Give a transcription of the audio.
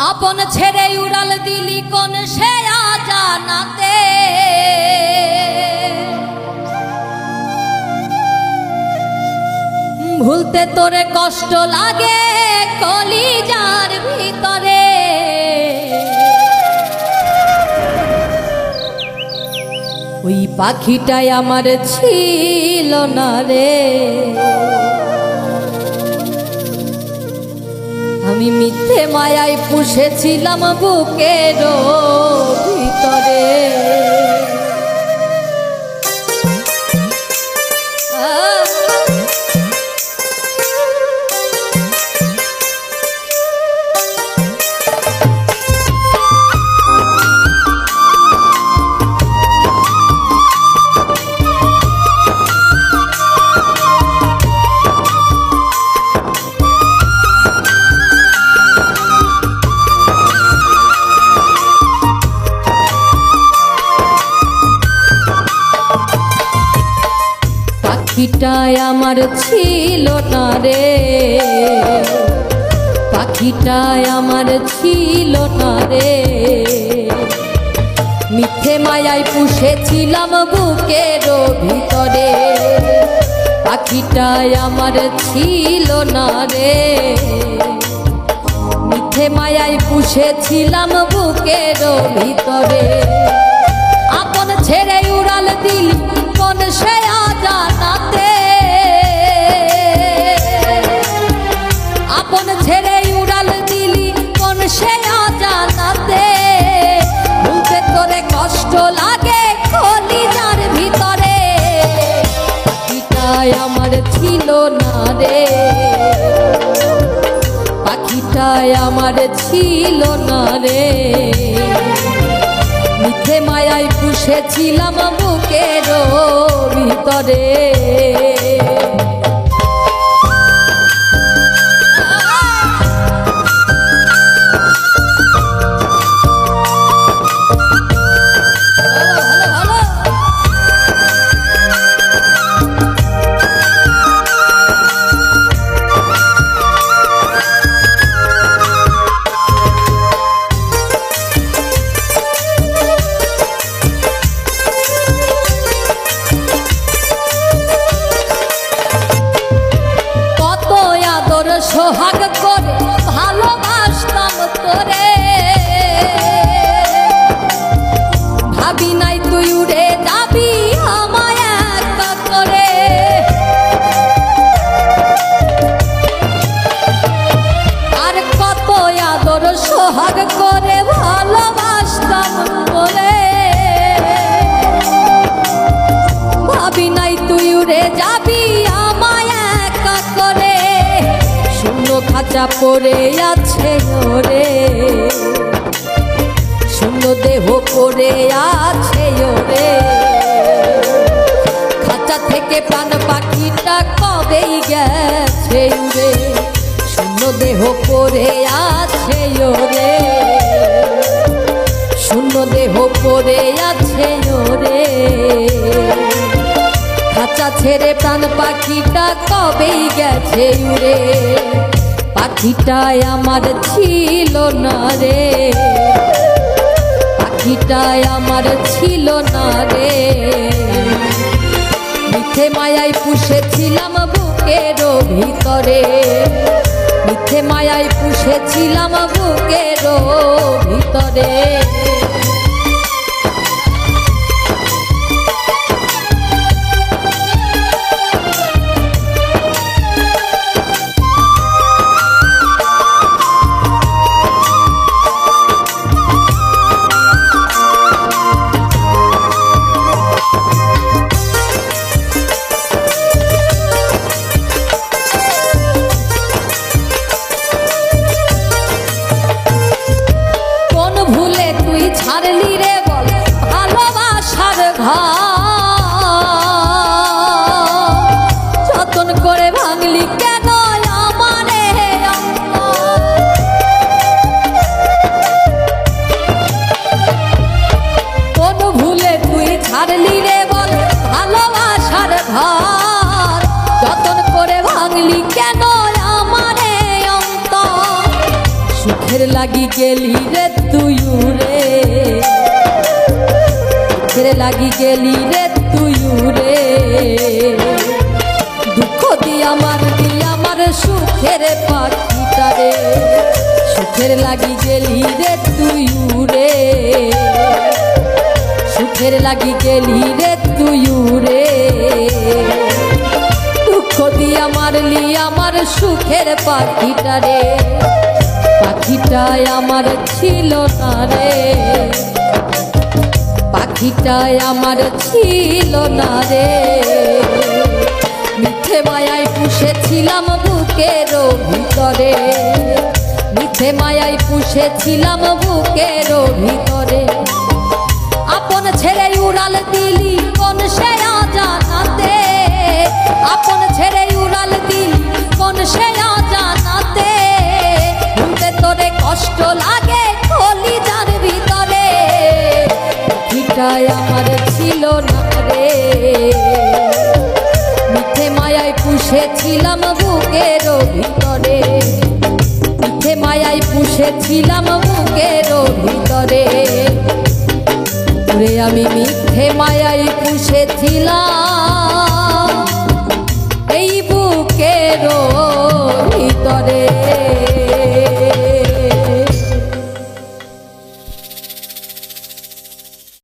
আপন ছেড়ে উড়াল দিলি কোন সে জানাতে, ভুলতে তোরে কষ্ট লাগে কলিজার ভিতরে। ওই পাখিটাই আমার ছিল না রে, আমি মিথ্যে মায়ায় পুষেছিলাম বুকের ভিতরে। পাখিটাই আমার ছিল না রে, পাখিটাই আমার ছিল না রে, মিথ্যে মায়ায় পুষেছিলাম বুকের ভিতরে। পাখিটাই আমার ছিল না রে, মিথ্যে মায়ায় পুষেছিলাম বুকের ভিতরে। আপন ছেড়ে উড়াল দিল কোন সে জানাতে, আপন ছেড়ে উড়াল দিলি কোন সে জানাতে, ভুলতে তোরে কষ্ট লাগে কলিজার ভিতরে। পাখিটাই আমার ছিল না রে, পাখিটাই আমার ছিল না রে, মিথ্যে মায়ায় পুষেছিলাম বুকের ভিতরে। সোহাগ করে ভালোবাসতাম তোরে, ভাবি নাই তুই উড়ে যাবি আমায় একা করে। আর কত আদর সোহাগ করে ভালোবাসতাম তোরে, ভাবি নাই তুই উড়ে যাবি আমায় একা করে। খাঁচা পড়ে আছে ওরে, শূন্য দেহ পড়ে আছে ওরে, খাঁচা থেকে প্রাণ পাখিটা কবেই গেছে উড়ে, শূন্য দেহ পড়ে আছে ওরে, শূন্য দেহ পড়ে আছে ওরে, খাঁচা ছেড়ে প্রাণ পাখিটা কবেই গেছে উড়ে। পাখিটাই আমার ছিল না রে, পাখিটাই আমার ছিল না রে, মিথ্যে মায়ায় পুষেছিলাম বুকের ভিতরে, মিথ্যে মায়ায় পুষেছিলাম বুকের ভিতরে। সুখের লাগি গেলি রে তুই উড়ে, সুখের লাগি গেলি রে তুই উড়ে। দুঃখ দি আমার সুখের পাখিটারে, সুখের লাগি গেলি রে তুই উড়ে, সুখের লাগি গেলি রে তুই উড়ে। দুঃখ দিয়া মারলি আমার সুখের পাখিটারে, পাখিটাই আমার ছিল না রে, পাখিটাই আমার ছিল না রে। মিথ্যে মায়ায় পুষেছিলাম বুকের ভিতরে, মিথ্যে মায়ায় পুষেছিলাম বুকের ভিতরে। আপন ছেড়ে উড়াল দিলি কোন সে অজানাতে, আপন ছেড়ে উড়াল দিলি কোন সে অজানাতে। ভুলতে তোরে কষ্ট লাগে কলিজার ভিতরে, পাখিটাই আমার ছিল না রে, মিথ্যে মায়ায় পুষেছিলাম বুকের ভিতরে, মিথ্যে মায়ায় পুষেছিলাম বুকের ভিতরে। ওরে আমি মিথ্যে মায়ায় পুষেছিলাম এই বুকের ভিতরে।